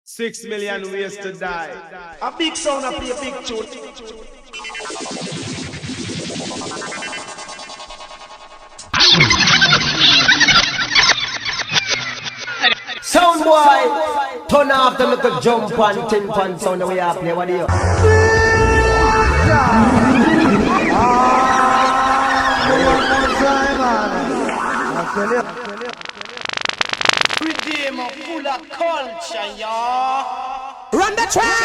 6 million ways to die. A big sound, a play a big tune. Sound boy, turn off the little jump and tin pan sound the way I play. What do you? Redeemer full of culture, y'all. Run the track!